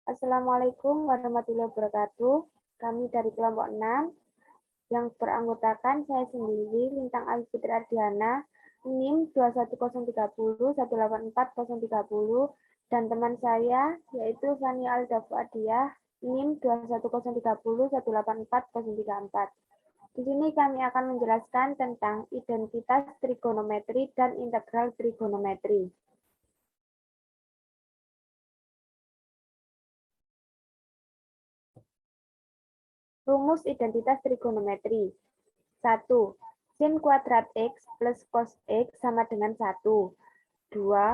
Assalamualaikum warahmatullahi wabarakatuh. Kami dari kelompok 6 yang beranggotakan saya sendiri, Lintang Ayu Fitri Ardiana, NIM 21030184030, dan teman saya yaitu Fania Alda Fuadiyah, NIM 21030184034. Di sini kami akan menjelaskan tentang identitas trigonometri dan integral trigonometri. Rumus identitas trigonometri. 1. Sin kuadrat X plus cos X sama dengan 1. 2. 1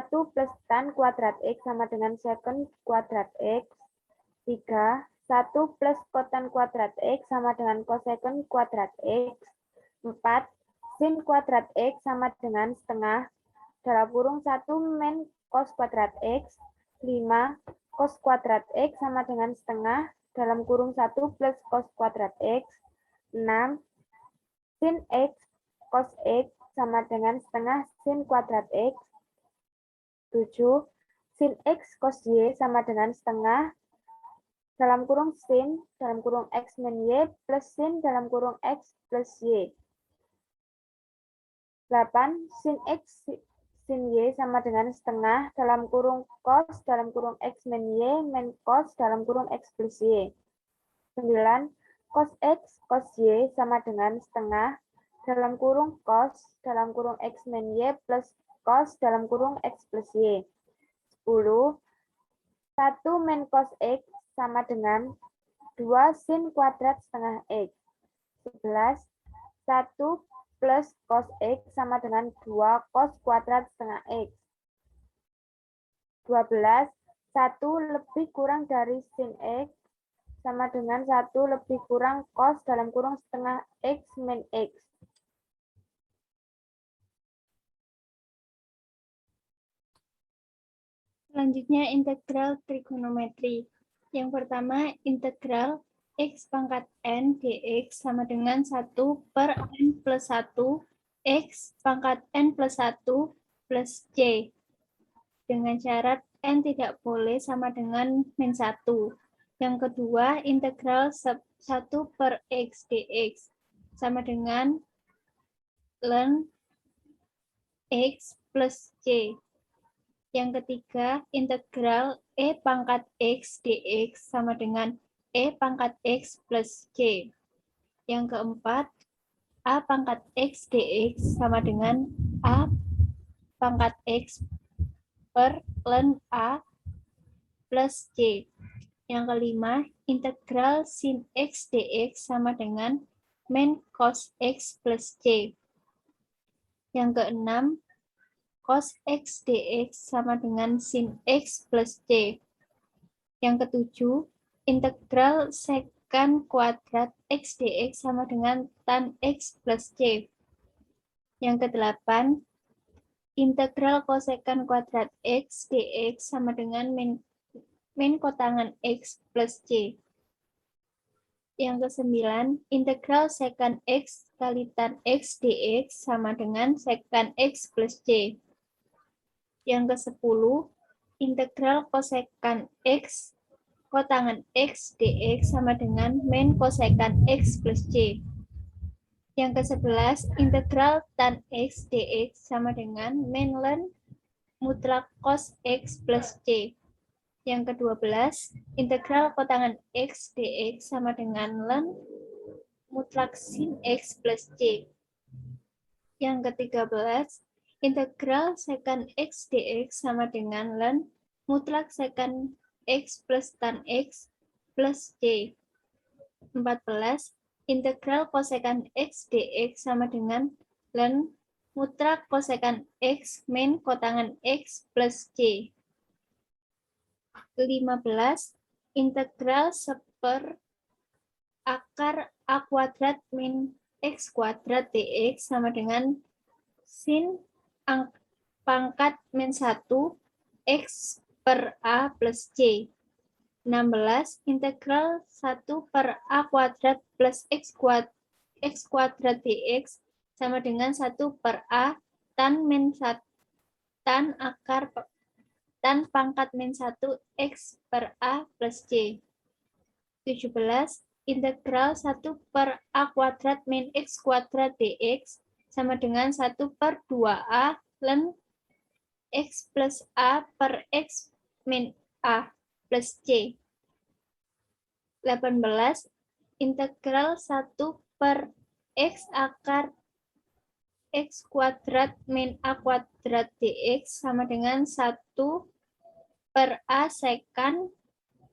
plus tan kuadrat X sama dengan secant kuadrat X. 3. 1 plus kotan kuadrat X sama dengan cosecant kuadrat X. 4. Sin kuadrat X sama dengan setengah dalam kurung 1 min cos kuadrat X. 5. Cos kuadrat X sama dengan setengah dalam kurung 1 plus cos kuadrat X. 6. Sin X cos X sama dengan setengah sin kuadrat X. 7. Sin X cos Y sama dengan setengah dalam kurung sin dalam kurung X min Y plus sin dalam kurung X plus Y. 8. Sin X sin Y sama dengan setengah dalam kurung cos dalam kurung X min Y min cos dalam kurung X plus Y. 9. Cos X cos Y sama dengan setengah dalam kurung cos dalam kurung X min Y plus cos dalam kurung X plus Y. 10. 1 min cos X sama dengan 2 sin kuadrat setengah X. 11. 1 plus cos X sama dengan 2 cos kuadrat setengah X. 12. 1 lebih kurang dari sin X sama dengan 1 lebih kurang cos dalam kurung setengah X min X. Selanjutnya integral trigonometri. Yang pertama integral X pangkat N dx sama dengan 1 per N plus 1 X pangkat N plus 1 plus C. Dengan syarat N tidak boleh sama dengan min 1. Yang kedua integral 1 per X dx sama dengan ln X plus C. Yang ketiga, integral E pangkat X dx sama dengan E pangkat X plus C. Yang keempat, A pangkat X dx sama dengan A pangkat X per ln A plus C. Yang kelima, integral sin X dx sama dengan min cos X plus C. Yang keenam, cos X dx sama dengan sin X plus C. Yang ketujuh, integral secant kuadrat X dx sama dengan tan X plus C. Yang kedelapan, integral cosecant kuadrat X dx sama dengan min kotangan X plus C. Yang kesembilan, integral secant X kali tan X dx sama dengan secant X plus C. Yang ke-10, integral cosecant X kotangan X dx sama dengan min cosecant X plus C. Yang ke-11, integral tan X dx sama dengan min ln mutlak cos X plus C. Yang ke-12, integral kotangan X dx sama dengan ln mutlak sin X plus C. Yang ke-13, integral secant X dx sama dengan ln mutlak secant X plus tan X plus C. 14. Integral cosecant X dx sama dengan ln mutlak cosecant X min kotangan X plus C. 15. Integral 1/4 akar A kuadrat min X kuadrat dx sama dengan sin pangkat min 1 X per A plus C. 16. Integral 1 per A kuadrat plus X kuadrat dx sama dengan 1 per A tan min 1 tan tan pangkat min 1 X per A plus C. 17. Integral 1 per A kuadrat min X kuadrat dx sama dengan 1 per 2A ln X plus A per X min A plus C. 18. Integral 1 per X akar X kuadrat min A kuadrat dx sama dengan 1 per A sekant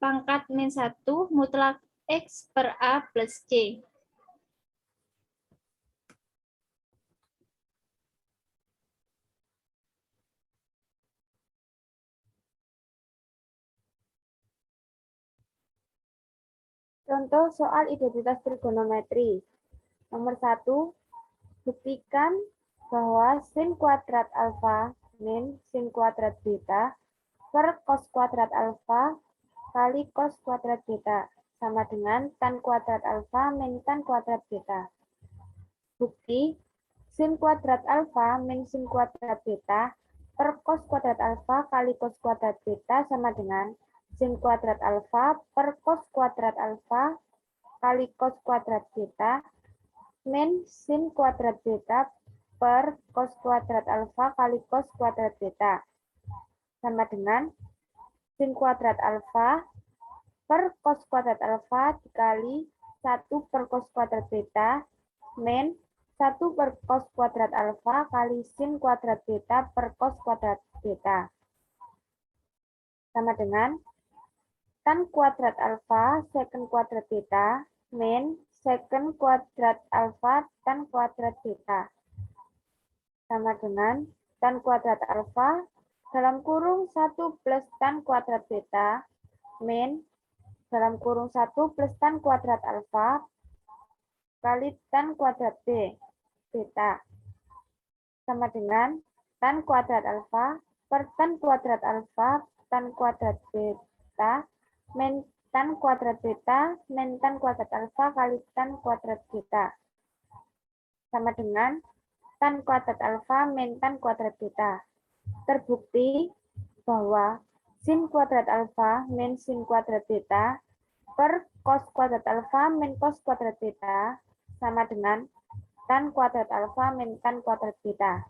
pangkat min 1 mutlak X per A plus C. Contoh soal identitas trigonometri. Nomor 1, buktikan bahwa sin kuadrat alfa min sin kuadrat beta per cos kuadrat alfa kali cos kuadrat beta sama dengan tan kuadrat alfa min tan kuadrat beta. Bukti sin kuadrat alfa min sin kuadrat beta per cos kuadrat alfa kali cos kuadrat beta sama dengan sin kuadrat alfa per cos kuadrat alfa kali cos kuadrat beta min sin kuadrat beta per cos kuadrat alfa kali cos kuadrat beta sama dengan sin kuadrat alfa per cos kuadrat alfa dikali 1 per cos kuadrat beta min 1 per cos kuadrat alfa kali sin kuadrat beta per cos kuadrat beta sama dengan tan kuadrat alfa secant kuadrat beta min secant kuadrat alfa tan kuadrat beta sama dengan tan kuadrat alfa dalam kurung 1 plus tan kuadrat beta min dalam kurung 1 plus tan kuadrat alfa kali tan kuadrat beta sama dengan tan kuadrat alfa per tan kuadrat alfa tan kuadrat beta min tan kuadrat beta min tan kuadrat alfa kali tan kuadrat beta sama dengan tan kuadrat alfa min tan kuadrat beta. Terbukti bahwa sin kuadrat alfa min sin kuadrat beta per cos kuadrat alfa min cos kuadrat beta sama dengan tan kuadrat alfa min tan kuadrat beta.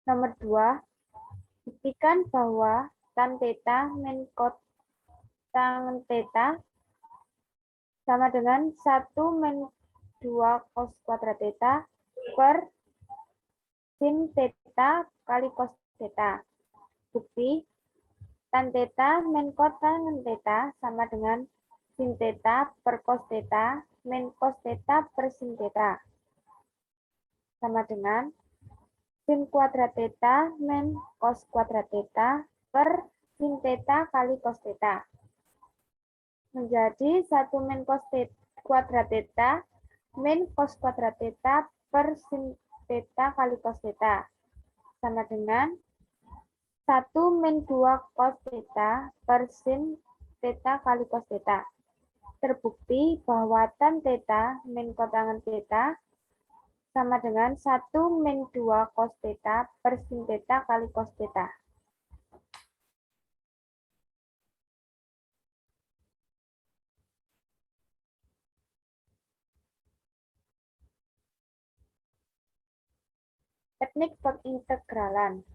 Nomor 2, buktikan bahwa tan theta min cos tan theta sama dengan 1 min 2 cos kuadrat theta per sin theta kali cos theta. Bukti, tan theta min cos tan theta sama dengan sin theta per cos theta min cos theta per sin theta. Sama dengan sin kuadrat theta min cos kuadrat theta per sin theta kali cos theta. Menjadi 1 min cos kuadrat theta min cos kuadrat theta per sin theta kali cos theta. Sama dengan 1 min 2 cos theta per sin theta kali cos theta. Terbukti bahwa tan theta min kotangan theta sama dengan 1 min 2 cos theta per sin theta kali cos theta. Teknik pengintegralan.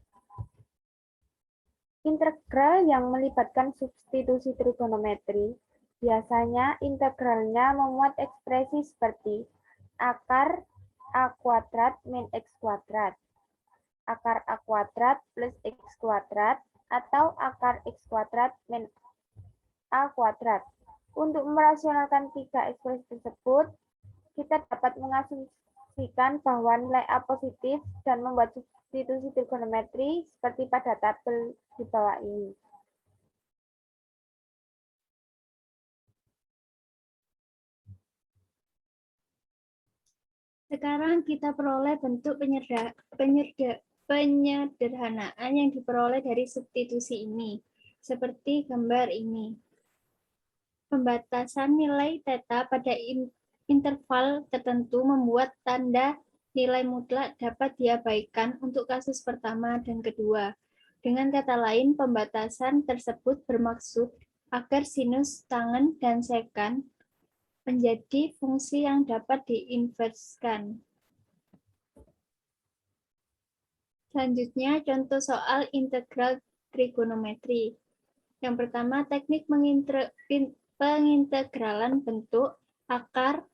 Integral yang melibatkan substitusi trigonometri, biasanya integralnya memuat ekspresi seperti akar A kuadrat min X kuadrat, akar A kuadrat plus X kuadrat, atau akar X kuadrat min A kuadrat. Untuk merasionalkan 3 ekspresi tersebut, kita dapat mengasumsikan bahwa nilai A positif dan membuat substitusi trigonometri seperti pada tabel di bawah ini. Sekarang kita peroleh bentuk penyederhanaan yang diperoleh dari substitusi ini, seperti gambar ini. Pembatasan nilai theta pada interval tertentu membuat tanda nilai mutlak dapat diabaikan untuk kasus pertama dan kedua. Dengan kata lain, pembatasan tersebut bermaksud agar sinus, tangen, dan sekant menjadi fungsi yang dapat diinverskan. Selanjutnya, contoh soal integral trigonometri. Yang pertama, teknik pengintegralan bentuk akar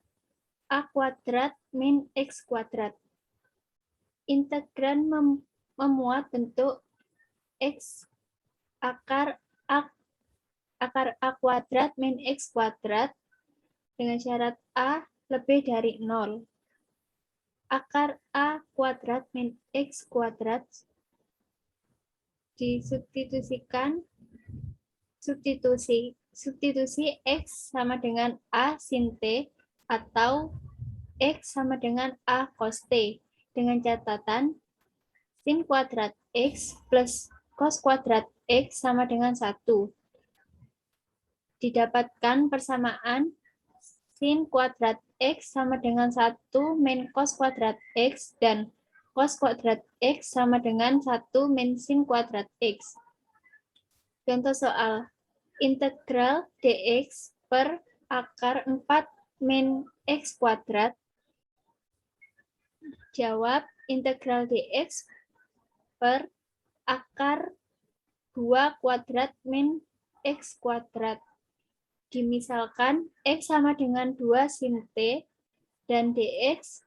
A kuadrat min X kuadrat. Integran memuat bentuk X akar A kuadrat min X kuadrat dengan syarat A lebih dari 0. Akar A kuadrat min X kuadrat disubstitusikan substitusi X sama dengan A sin T atau X sama dengan A cos T dengan catatan sin kuadrat X plus cos kuadrat X sama dengan 1. Didapatkan persamaan sin kuadrat X sama dengan 1 min cos kuadrat X dan cos kuadrat X sama dengan 1 min sin kuadrat X. Contoh soal integral dx per akar 4 min X kuadrat. Jawab, integral dx per akar 2 kuadrat min X kuadrat. Dimisalkan X sama dengan 2 sin T dan dx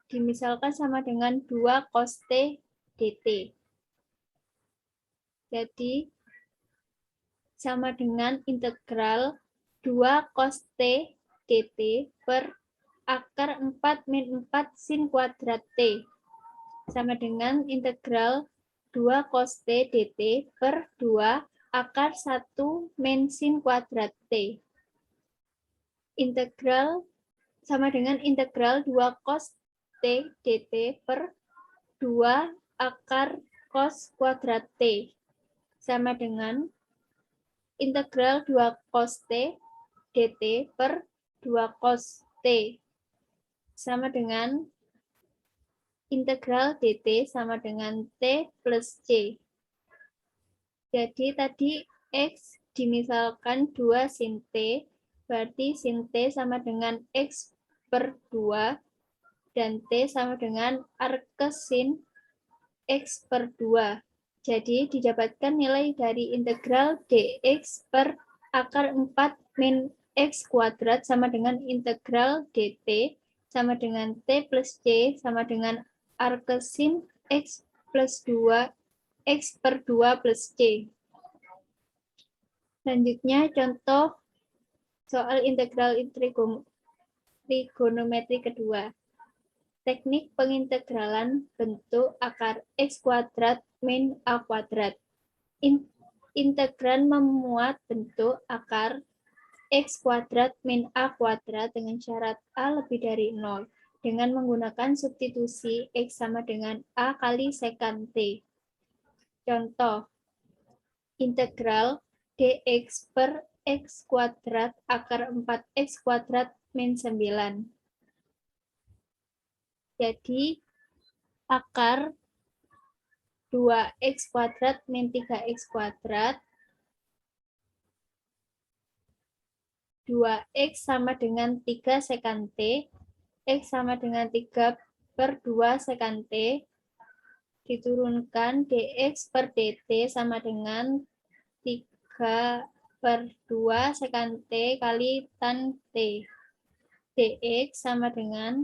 dimisalkan sama dengan 2 cos T dt. Jadi, sama dengan integral 2 cos T dt per akar 4 min 4 sin kuadrat T. Sama dengan integral 2 cos T dt per 2 akar 1 min sin kuadrat T. Integral sama dengan integral 2 cos T dt per 2 akar cos kuadrat T. Sama dengan integral 2 cos T dt per 2 cos T. Sama dengan integral dt sama dengan T plus C. Jadi tadi X dimisalkan 2 sin T, berarti sin T sama dengan X per 2, dan T sama dengan arkes sin X per 2. Jadi didapatkan nilai dari integral dx per akar 4 min X kuadrat sama dengan integral dt sama dengan T plus C sama dengan arkes sin X plus 2 X per 2 plus C. Selanjutnya contoh soal integral trigonometri kedua. Teknik pengintegralan bentuk akar X kuadrat min A kuadrat. Integran memuat bentuk akar X kuadrat min A kuadrat dengan syarat A lebih dari 0 dengan menggunakan substitusi X sama dengan A kali sekant T. Contoh, integral dx per X kuadrat akar 4X kuadrat min 9. Jadi, akar 2X kuadrat min 3X kuadrat. 2X sama dengan 3 sekant T. X sama dengan 3 per 2 sekant T. Diturunkan dx per dt sama dengan 3 per 2 sekant T kali tan T. Dx sama dengan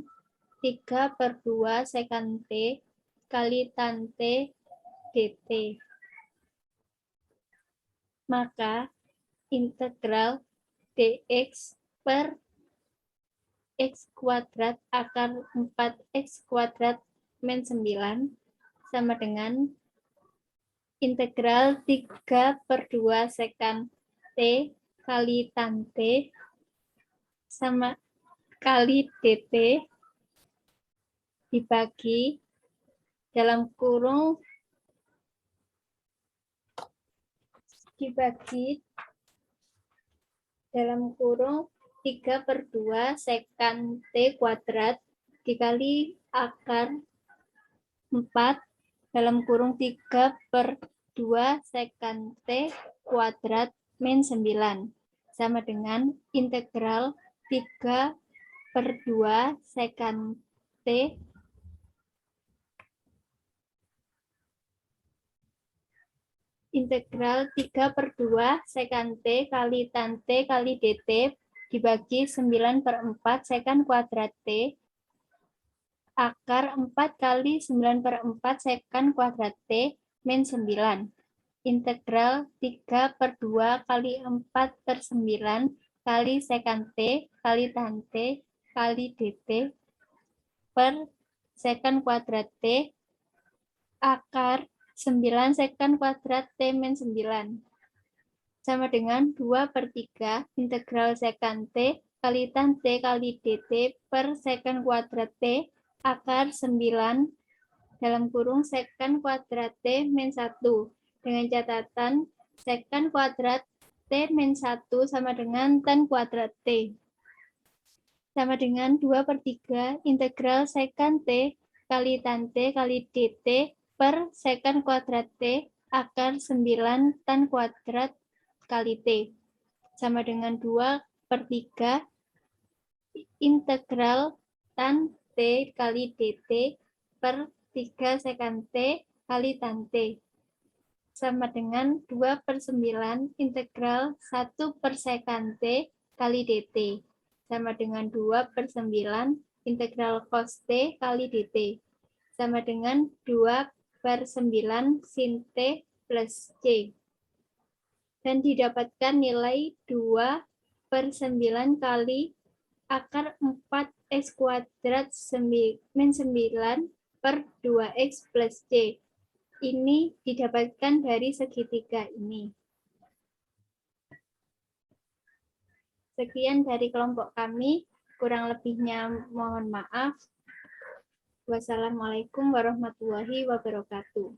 3 per 2 sekant T kali tan T dt. Maka integral dx per X kuadrat akar 4X kuadrat min 9 sama dengan integral 3 per 2 sekant T kali tan T sama kali dt dibagi dalam kurung 3/2 sekan T kuadrat dikali akar 4 dalam kurung 3/2 sekan T kuadrat min 9 sama dengan integral 3/2 sekan T integral 3/2 sekan T kali tan T kali dt dibagi 9/4 sekan kuadrat T akar 4 kali 9/4 sekan kuadrat T min 9. Integral 3/2 kali 4/9 kali sekan T kali tan T kali dt per sekan kuadrat T akar 9 sekan kuadrat T min 9 sama dengan 2/3 integral sekan T kali tan T kali dt per sekan kuadrat T akar 9 dalam kurung sekan kuadrat T min 1 dengan catatan sekan kuadrat T min 1 sama dengan tan kuadrat T sama dengan 2/3 integral sekan T kali tan T kali dt per sekan kuadrat T akar 9 tan kuadrat kali T sama dengan 2/3 integral tan T kali dt per 3 sekan T kali tan T sama dengan 2/9 integral 1 per sekan T kali dt sama dengan 2/9 integral cos T kali dt sama dengan 2/9 sin T plus C. Dan didapatkan nilai 2/9 kali akar 4 X kuadrat min 9 per 2X plus C. Ini didapatkan dari segitiga ini. Sekian dari kelompok kami, kurang lebihnya mohon maaf. Wassalamualaikum warahmatullahi wabarakatuh.